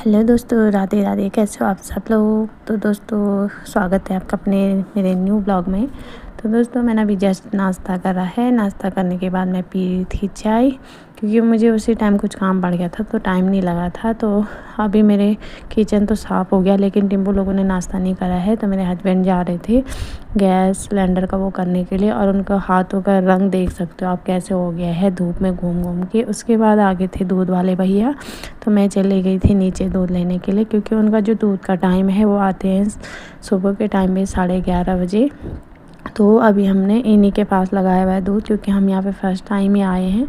Hello दोस्तों, राधे राधे। कैसे हो आप सब लोग। तो दोस्तों, स्वागत है आपका अपने मेरे न्यू ब्लॉग में। तो दोस्तों, मैंने अभी जस्ट नाश्ता करा है। नाश्ता करने के बाद मैं पी रही थी चाय, क्योंकि मुझे उसी टाइम कुछ काम पड़ गया था तो टाइम नहीं लगा था। तो अभी मेरे किचन तो साफ़ हो गया, लेकिन टिम्पू लोगों ने नाश्ता नहीं करा है। तो मेरे हस्बैंड जा रहे थे गैस सिलेंडर का वो करने के लिए, और उनका हाथों का रंग देख सकते हो आप कैसे हो गया है धूप में घूम घूम के। उसके बाद आगे थे दूध वाले भैया, तो मैं चली गई थी नीचे दूध लेने के लिए, क्योंकि उनका जो दूध का टाइम है वो आते हैं सुबह के टाइम में 11:30 बजे। तो अभी हमने इन्हीं के पास लगाया हुआ है दूध, क्योंकि हम यहाँ पे फर्स्ट टाइम ही आए हैं।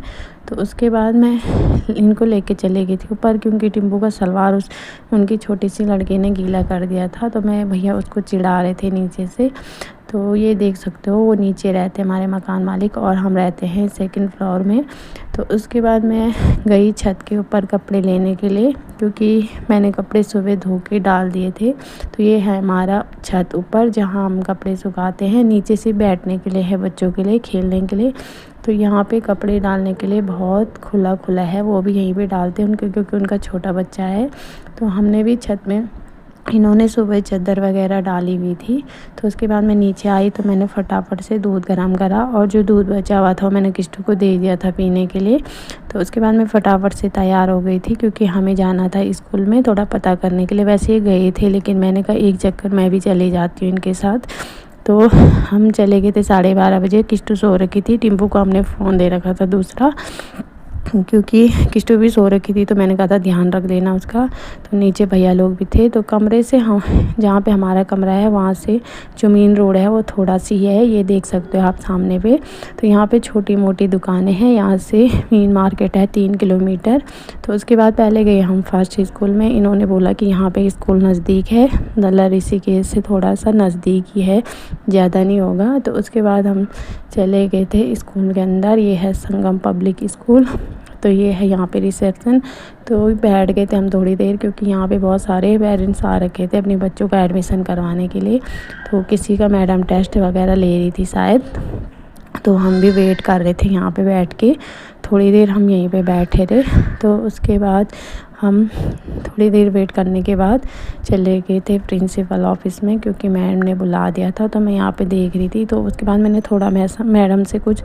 तो उसके बाद मैं इनको लेके चली गई थी ऊपर, क्योंकि टिम्पू का सलवार उनकी छोटी सी लड़की ने गीला कर दिया था। तो मैं भैया उसको चिढ़ा रहे थे नीचे से। तो ये देख सकते हो, वो नीचे रहते हैं हमारे मकान मालिक, और हम रहते हैं सेकंड फ्लोर में। तो उसके बाद मैं गई छत के ऊपर कपड़े लेने के लिए, क्योंकि मैंने कपड़े सुबह धो के डाल दिए थे। तो ये है हमारा छत ऊपर, जहाँ हम कपड़े सुखाते हैं। नीचे से बैठने के लिए है, बच्चों के लिए खेलने के लिए। तो यहाँ पे कपड़े डालने के लिए बहुत खुला खुला है, वो भी यहीं पे डालते हैं उनके, क्योंकि उनका छोटा बच्चा है। तो हमने भी छत में, इन्होंने सुबह चादर वगैरह डाली हुई थी। तो उसके बाद मैं नीचे आई, तो मैंने फटाफट से दूध गर्म करा, और जो दूध बचा हुआ था वो मैंने किस्टू को दे दिया था पीने के लिए। तो उसके बाद मैं फटाफट से तैयार हो गई थी, क्योंकि हमें जाना था स्कूल में थोड़ा पता करने के लिए। वैसे ही गए थे, लेकिन मैंने कहा एक चक्कर मैं भी चली जाती हूँ इनके साथ। तो हम चले गए थे 12:30 बजे। किस्टू सो रखी थी, टिम्पू को हमने फ़ोन दे रखा था दूसरा, क्योंकि किस्टू भी सो रखी थी। तो मैंने कहा था ध्यान रख देना उसका। तो नीचे भैया लोग भी थे। तो कमरे से हम, जहाँ पे हमारा कमरा है वहाँ से जो मेन रोड है वो थोड़ा सी है, ये देख सकते हो आप सामने पे। तो यहाँ पे छोटी मोटी दुकानें हैं, यहाँ से मेन मार्केट है 3 किलोमीटर। तो उसके बाद पहले गए हम फर्स्ट स्कूल में। इन्होंने बोला कि यहाँ पे स्कूल नज़दीक है, नल्ला ऋषिकेश से थोड़ा सा नज़दीक ही है, ज़्यादा नहीं होगा। तो उसके बाद हम चले गए थे स्कूल के अंदर। ये है संगम पब्लिक स्कूल। तो ये है यहाँ पे रिसेप्शन। तो बैठ गए थे हम थोड़ी देर, क्योंकि यहाँ पे बहुत सारे पेरेंट्स आ रखे थे अपने बच्चों का एडमिशन करवाने के लिए। तो किसी का मैडम टेस्ट वगैरह ले रही थी शायद। तो हम भी वेट कर रहे थे यहाँ पे बैठ के। थोड़ी देर हम यहीं पे बैठे थे। तो उसके बाद हम थोड़ी देर वेट करने के बाद चले गए थे प्रिंसिपल ऑफिस में, क्योंकि मैडम ने बुला दिया था। तो मैं यहाँ पे देख रही थी। तो उसके बाद मैंने थोड़ा मैडम से कुछ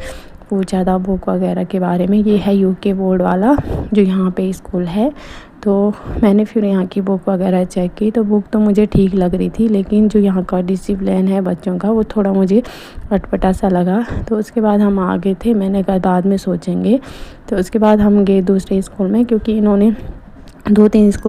पूछा था बुक वगैरह के बारे में। ये है यूके बोर्ड वाला जो यहाँ पे स्कूल है। तो मैंने फिर यहाँ की बुक वगैरह चेक की। तो बुक तो मुझे ठीक लग रही थी, लेकिन जो यहाँ का डिसिप्लिन है बच्चों का वो थोड़ा मुझे अटपटा सा लगा। तो उसके बाद हम आ गए थे। मैंने कहा बाद में सोचेंगे। तो उसके बाद हम गए दूसरे स्कूल में, क्योंकि इन्होंने 2-3 स्कूल